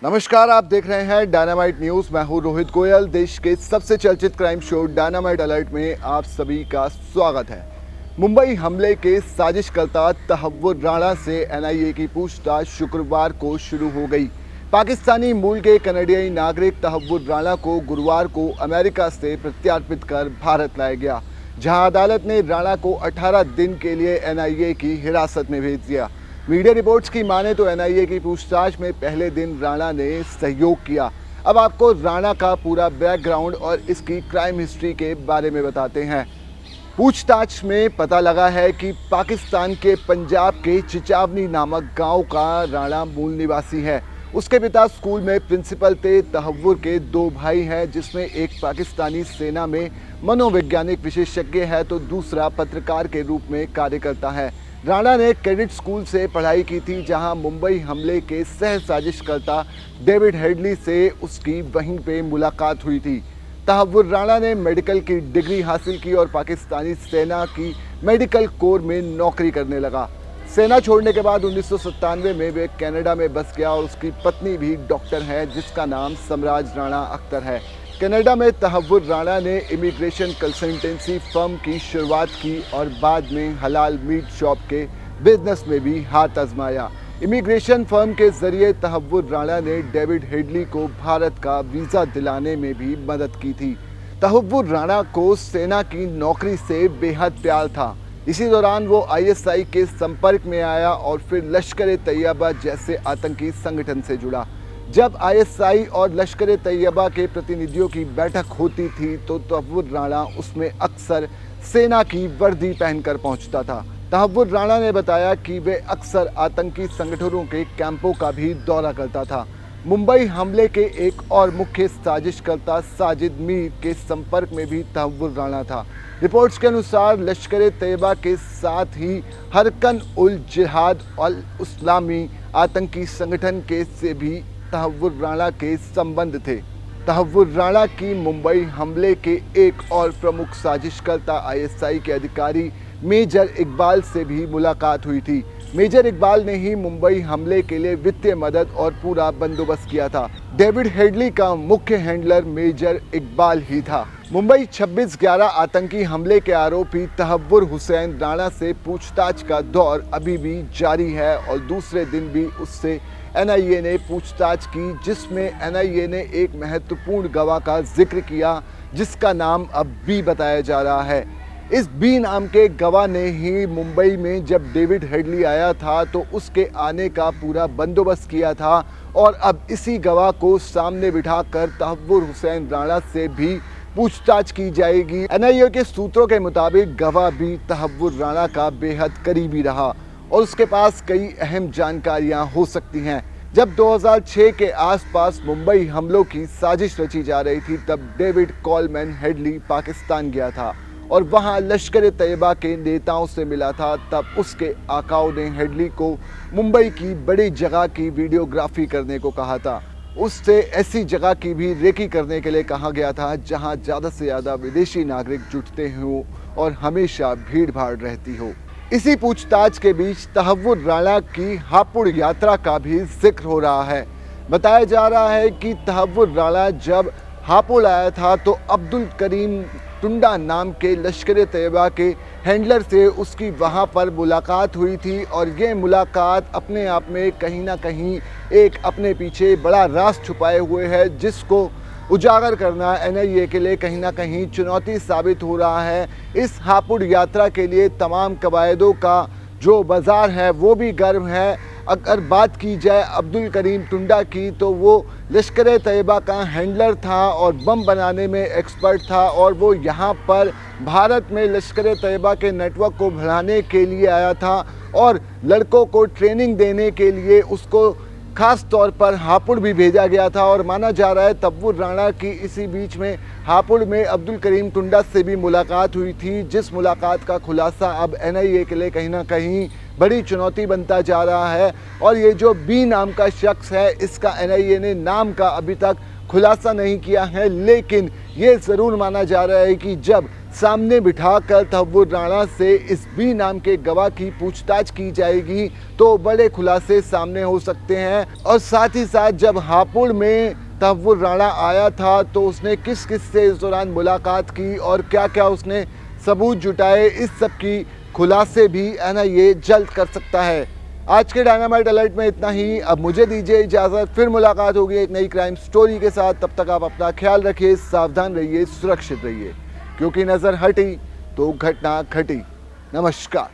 नमस्कार, आप देख रहे हैं डायनामाइट न्यूज। मैं हूं रोहित गोयल। देश के सबसे चर्चित क्राइम शो डायनामाइट अलर्ट में आप सभी का स्वागत है। मुंबई हमले के साजिशकर्ता तहव्वुर राणा से एनआईए की पूछताछ शुक्रवार को शुरू हो गई। पाकिस्तानी मूल के कनाडियाई नागरिक तहव्वुर राणा को गुरुवार को अमेरिका से प्रत्यार्पित कर भारत लाया गया, जहां अदालत ने राणा को 18 दिन के लिए एनआईए की हिरासत में भेज दिया। मीडिया रिपोर्ट्स की माने तो एनआईए की पूछताछ में पहले दिन राणा ने सहयोग किया। अब आपको राणा का पूरा बैकग्राउंड और इसकी क्राइम हिस्ट्री के बारे में बताते हैं। पूछताछ में पता लगा है कि पाकिस्तान के पंजाब के चिचावनी नामक गांव का राणा मूल निवासी है। उसके पिता स्कूल में प्रिंसिपल थे। तहव्वुर के 2 भाई हैं, जिसमें एक पाकिस्तानी सेना में मनोवैज्ञानिक विशेषज्ञ है तो दूसरा पत्रकार के रूप में कार्य करता है। राणा ने कैडेट स्कूल से पढ़ाई की थी, जहां मुंबई हमले के सह साजिशकर्ता डेविड हेडली से उसकी वहीं पे मुलाकात हुई थी। तहव्वुर राणा ने मेडिकल की डिग्री हासिल की और पाकिस्तानी सेना की मेडिकल कोर में नौकरी करने लगा। सेना छोड़ने के बाद 1997 में वे कनाडा में बस गया और उसकी पत्नी भी डॉक्टर है, जिसका नाम समराज राणा अख्तर है। कनाडा में तहव्वुर राणा ने इमिग्रेशन कंसल्टेंसी फर्म की शुरुआत की और बाद में हलाल मीट शॉप के बिजनेस में भी हाथ आजमाया। इमिग्रेशन फर्म के जरिए तहव्वुर राणा ने डेविड हेडली को भारत का वीज़ा दिलाने में भी मदद की थी। तहव्वुर राणा को सेना की नौकरी से बेहद प्यार था। इसी दौरान वो आईएसआई के संपर्क में आया और फिर लश्कर-ए-तैयबा जैसे आतंकी संगठन से जुड़ा। जब आईएसआई और लश्कर-ए-तैयबा के प्रतिनिधियों की बैठक होती थी तो तहव्वुर राणा उसमें अक्सर सेना की वर्दी पहनकर पहुंचता था। तहव्वुर राणा ने बताया कि वे अक्सर आतंकी संगठनों के कैंपों का भी दौरा करता था। मुंबई हमले के एक और मुख्य साजिशकर्ता साजिद मीर के संपर्क में भी तहव्वुर राणा था। रिपोर्ट्स के अनुसार लश्कर-ए-तैयबा के साथ ही हरकन उल जिहाद अल इस्लामी आतंकी संगठन के से भी तहव्वुर राणा के संबंध थे। तहव्वुर राणा की मुंबई हमले के एक और प्रमुख साजिशकर्ता आईएसआई के अधिकारी मेजर इकबाल से भी मुलाकात हुई थी। मेजर इकबाल ने ही मुंबई हमले के लिए वित्तीय मदद और पूरा बंदोबस्त किया था। डेविड हेडली का मुख्य हैंडलर मेजर इकबाल ही था। मुंबई 26/11 आतंकी हमले के आरोपी तहव्वुर हुसैन राणा से पूछताछ का दौर अभी भी जारी है और दूसरे दिन भी उससे एनआईए ने पूछताछ की, जिसमें एनआईए ने एक महत्वपूर्ण गवाह का जिक्र किया, जिसका नाम अब बी बताया जा रहा है। इस बी नाम के गवाह ने ही मुंबई में जब डेविड हेडली आया था तो उसके आने का पूरा बंदोबस्त किया था और अब इसी गवाह को सामने बिठाकर तहव्वुर हुसैन राणा से भी पूछताछ की जाएगी। एनआईए के सूत्रों के मुताबिक गवाह भी तहव्वुर राणा का बेहद करीबी रहा और उसके पास कई अहम जानकारियां हो सकती हैं। जब 2006 के आसपास मुंबई हमलों की साजिश रची जा रही थी, तब डेविड कोलमैन हेडली पाकिस्तान गया था और वहां लश्कर-ए-तैयबा के नेताओं से मिला था। तब उसके आकाओं ने हेडली को मुंबई की बड़ी जगह की वीडियोग्राफी करने को कहा था। उससे ऐसी जगह की भी रेकी करने के लिए कहा गया था जहां ज़्यादा से ज़्यादा विदेशी नागरिक जुटते हों और हमेशा भीड़ भाड़ रहती हो। इसी पूछताछ के बीच तहव्वुर राणा की हापुड़ यात्रा का भी जिक्र हो रहा है। बताया जा रहा है कि तहव्वुर राणा जब हापुड़ आया था तो अब्दुल करीम टुंडा नाम के लश्कर-ए-तैयबा के हैंडलर से उसकी वहां पर मुलाकात हुई थी और ये मुलाकात अपने आप में कहीं ना कहीं एक अपने पीछे बड़ा राज छुपाए हुए है, जिसको उजागर करना एनआईए के लिए कहीं ना कहीं चुनौती साबित हो रहा है। इस हापुड़ यात्रा के लिए तमाम कवायदों का जो बाज़ार है वो भी गर्म है। अगर बात की जाए अब्दुल करीम टुंडा की, तो वो लश्कर-ए-तैयबा का हैंडलर था और बम बनाने में एक्सपर्ट था और वो यहाँ पर भारत में लश्कर-ए-तैयबा के नेटवर्क को बढ़ाने के लिए आया था और लड़कों को ट्रेनिंग देने के लिए उसको खास तौर पर हापुड़ भी भेजा गया था। और माना जा रहा है तहव्वुर राणा की इसी बीच में हापुड़ में अब्दुल करीम टुंडा से भी मुलाकात हुई थी, जिस मुलाकात का खुलासा अब एनआईए के लिए कहीं ना कहीं बड़ी चुनौती बनता जा रहा है। और ये जो बी नाम का शख्स है, इसका एनआईए ने नाम का अभी तक खुलासा नहीं किया है, लेकिन ये ज़रूर माना जा रहा है कि जब सामने बिठाकर तहव्वुर राणा से इस बी नाम के गवाह की पूछताछ की जाएगी तो बड़े खुलासे सामने हो सकते हैं। और साथ ही साथ जब हापुड़ में तहव्वुर राणा आया था तो उसने किस किस से इस दौरान मुलाकात की और क्या क्या उसने सबूत जुटाए, इस सब की खुलासे भी है ना ये जल्द कर सकता है। आज के डायनामाइट अलर्ट में इतना ही। अब मुझे दीजिए इजाज़त, फिर मुलाकात होगी एक नई क्राइम स्टोरी के साथ। तब तक आप अपना ख्याल रखिए, सावधान रहिए, सुरक्षित रहिए, क्योंकि नज़र हटी तो घटना घटी। नमस्कार।